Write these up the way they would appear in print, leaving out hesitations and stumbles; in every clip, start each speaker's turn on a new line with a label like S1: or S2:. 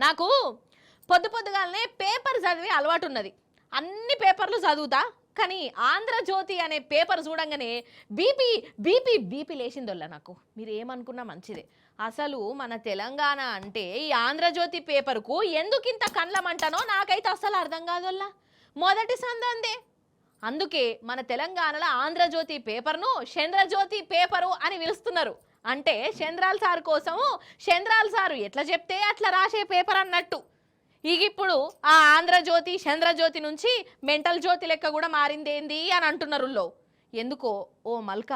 S1: నాకు పొద్దుగాలనే పేపర్ చదివే అలవాటు ఉన్నది. అన్ని పేపర్లు చదువుతా, కానీ ఆంధ్రజ్యోతి అనే పేపర్ చూడంగానే బీపీ బీపీ బీపీ లేచిందొల్ల నాకు. మీరు ఏమనుకున్నా మంచిదే. అసలు మన తెలంగాణ అంటే ఈ ఆంధ్రజ్యోతి పేపర్కు ఎందుకింత కండ్లమంటానో నాకైతే అసలు అర్థం కాదొల్లా. మొదటి సందందే. అందుకే మన తెలంగాణలో ఆంధ్రజ్యోతి పేపర్ను చంద్రజ్యోతి పేపరు అని పిలుస్తున్నారు. అంటే చంద్రాల్ సార్ కోసము చంద్రాల్ సారు ఎట్లా చెప్తే అట్లా రాసే పేపర్ అన్నట్టు. ఇప్పుడు ఆ ఆంధ్రజ్యోతి చంద్రజ్యోతి నుంచి మెంటల్ జ్యోతి లెక్క కూడా మారిందేంది అని అంటున్నారు. ఎందుకో ఓ మల్క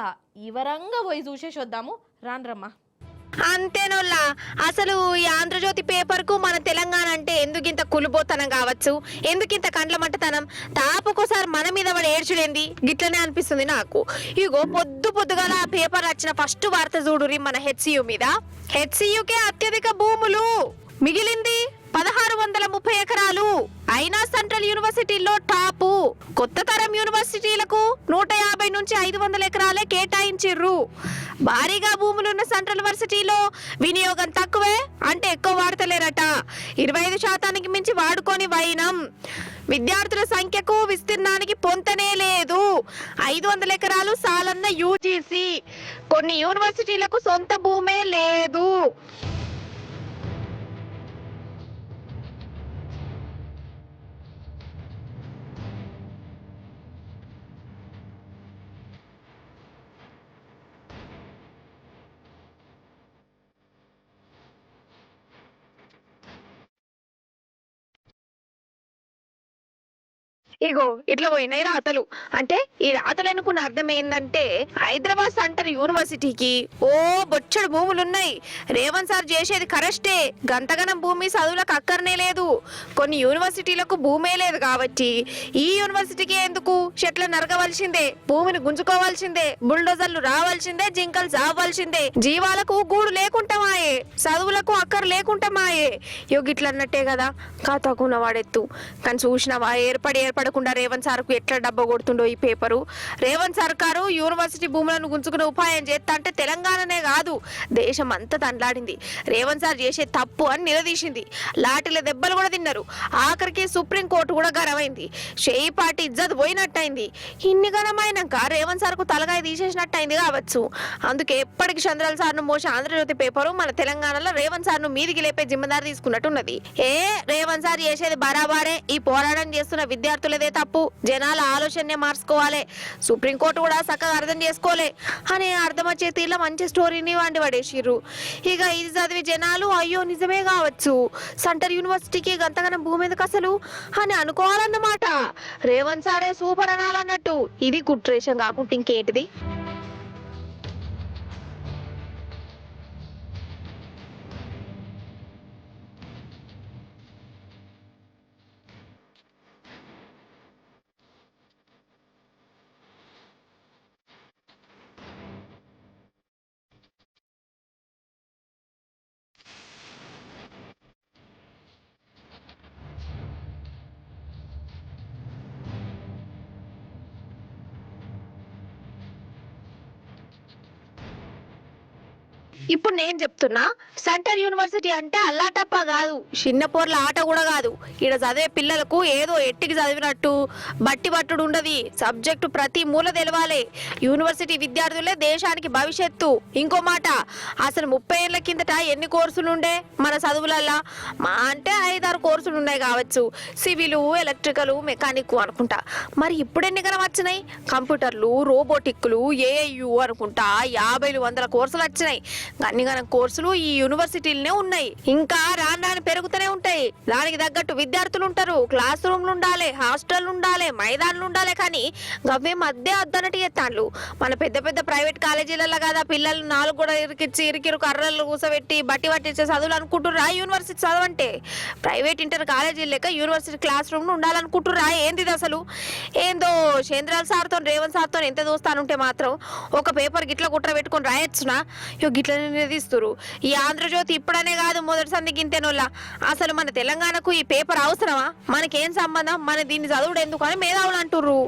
S1: ఇవరంగా పోయి చూసేసి వద్దాము రాన్రమ్మా.
S2: అంతేనోళ్ళా, అసలు ఈ ఆంధ్రజ్యోతి పేపర్ కు మన తెలంగాణ అంటే ఎందుకింత కులిపోతనం కావచ్చు, ఎందుకింత కండ్లమంటతనం, తాపకోసారి మన మీద వాడు ఏడ్చుడేంది గిట్లనే అనిపిస్తుంది నాకు. ఇగో పొద్దుగాల ఆ పేపర్ వచ్చిన ఫస్ట్ వార్త చూడురి మన హెచ్సియు మీద. హెచ్సియుకే అత్యధిక భూములు, మిగిలింది 1630 ఎకరాలు. అయినా సెంట్రల్ యూనివర్సిటీల్లో టాపు. కొత్త తరం యూనివర్సిటీలకు 150 నుంచి 500 ఎకరాలే కేటాయించిర్రు. భారీగా భూములున్న సెంట్రల్ యూనివర్సిటీలో వినియోగం తక్కువే, అంటే ఎక్కువ వాడతలేరట. 25% మించి వాడుకొని వైనం. విద్యార్థుల సంఖ్యకు విస్తీర్ణానికి పొంతనే లేదు. 500 ఎకరాలు సాలన్న యూజీసీ. కొన్ని యూనివర్సిటీలకు సొంత భూమే లేదు. ఇగో ఇట్లా పోయినాయి రాతలు. అంటే ఈ రాతలు అనుకున్న అర్థం ఏంటంటే, హైదరాబాద్ సెంటర్ యూనివర్సిటీకి ఓ బొచ్చడు భూములున్నాయి. రేవంత్ సార్ చేసేది కరెస్టే, గంతగనం భూమి చదువులకు అక్కర్నే లేదు. కొన్ని యూనివర్సిటీలకు భూమే లేదు కాబట్టి ఈ యూనివర్సిటీకి ఎందుకు చెట్లు నరకవలసిందే, భూమిని గుంజుకోవాల్సిందే, బుల్డోజర్లు రావాల్సిందే, జింకలు చావాల్సిందే. జీవాలకు గూడు లేకుంటామాయే, చదువులకు అక్కర లేకుంటామాయే. గిట్లన్నట్టే కదా కాతకున్న వాడెత్తు. కానీ చూసినవా ఏర్పడకుండా రేవంత్ సార్కు ఎట్లా డబ్బా కొడుతుండో ఈ పేపరు. రేవంత్ సర్కారు యూనివర్సిటీ భూములను గుంజుకునే ఉపాయం చేస్తా అంటే తెలంగాణనే కాదు దేశం అంతా దండాడింది. రేవంత్ సార్ చేసే తప్పు అని నిలదీసింది. లాఠీల దెబ్బలు కూడా తిన్నారు. ఆఖరికి సుప్రీంకోర్టు కూడా గరమైంది. షేయి పార్టీ ఇజ్జత్ పోయినట్టయింది. ఇన్ని గరమైనాక రేవంత్ సార్కు తలగాయ తీసేసినట్టయింది కావచ్చు. అందుకే ఎప్పటికి చంద్రాల సార్ను మోసే ఆంధ్రజ్యోతి పేపరు మన తెలంగాణలో రేవంత్ సార్ను మీదికి లేపే జిమ్మదారి తీసుకున్నట్టున్నది. రేవంత్ సార్ చేసేది బరాబారే. ఈ పోరాటం చేస్తున్న విద్యార్థులదే తప్పు. జనాల ఆలోచనే మార్చుకోవాలి. సుప్రీంకోర్టు కూడా చక్కగా అర్థం చేసుకోలే అని అర్థం వచ్చే తీర్ల మంచి స్టోరీని వండి పడేసిర్రు. ఇక ఇది చదివి జనాలు అయ్యో నిజమే కావచ్చు, సెంటర్ యూనివర్సిటీకి గంతగనం భూమి ఎందుకు అసలు అని అనుకోవాలన్నమాట. రేవంత్ సారే సూపర్ అనాలన్నట్టు. ఇది కుట్రేషన్ కాకుండా ఇంకేంటిది. ఇప్పుడు నేను చెప్తున్నా, సెంటర్ యూనివర్సిటీ అంటే అల్లాటప్ప కాదు, చిన్న పోర్ల ఆట కూడా కాదు. ఇక్కడ చదివే పిల్లలకు ఏదో ఎట్టికి చదివినట్టు బట్టి పట్టుడు ఉండదు. సబ్జెక్టు ప్రతి మూల తెలవాలి. యూనివర్సిటీ విద్యార్థులే దేశానికి భవిష్యత్తు. ఇంకో మాట, అసలు 30 ఏళ్ల కిందట ఎన్ని కోర్సులు ఉండే మన చదువులల్లా? మా అంటే 5-6 కోర్సులు ఉన్నాయి కావచ్చు. సివిల్, ఎలక్ట్రికల్, మెకానిక్ అనుకుంటా. మరి ఇప్పుడు ఎన్ని గనం వచ్చినాయి? కంప్యూటర్లు, రోబోటిక్లు, ఏఐయు అనుకుంటా 50-100 కోర్సులు వచ్చినాయి. అన్నిగన కోర్సులు ఈ యూనివర్సిటీలనే ఉన్నాయి. ఇంకా రాను పెరుగుతూనే ఉంటాయి. దానికి తగ్గట్టు విద్యార్థులు ఉంటారు. క్లాస్ రూమ్లు ఉండాలి, హాస్టల్ ఉండాలి, మైదానాలు ఉండాలి. కానీ గవ్వే మధ్య అద్దనట్టు ఎత్తాళ్ళు. మన పెద్ద ప్రైవేట్ కాలేజీలలో కదా పిల్లలు 4 కూడా ఇరికిరు కర్రలు కూసబెట్టి బట్టి పట్టించే చదువులు అనుకుంటుర్రా యూనివర్సిటీ చదవంటే? ప్రైవేట్ ఇంటర్ కాలేజీలు లెక్క యూనివర్సిటీ క్లాస్ రూమ్ ఉండాలనుకుంటుర్రా? ఏంది అసలు? ఏందో చంద్రాల సార్తో రేవంత్ సార్తో ఎంత దోస్తానుంటే మాత్రం ఒక పేపర్ గిట్ల కుట్ర పెట్టుకొని రాయొచ్చునా? గిట్ల నిలదీస్తురు. ఈ ఆంధ్రజ్యోతి ఇప్పుడనే కాదు మొదటి సందికి ఇంతేనోళ్ళ. అసలు మన తెలంగాణకు ఈ పేపర్ అవసరమా? మనకేం సంబంధం? మన దీన్ని చదువుడు ఎందుకు అని మేధావులు అంటుర్రు.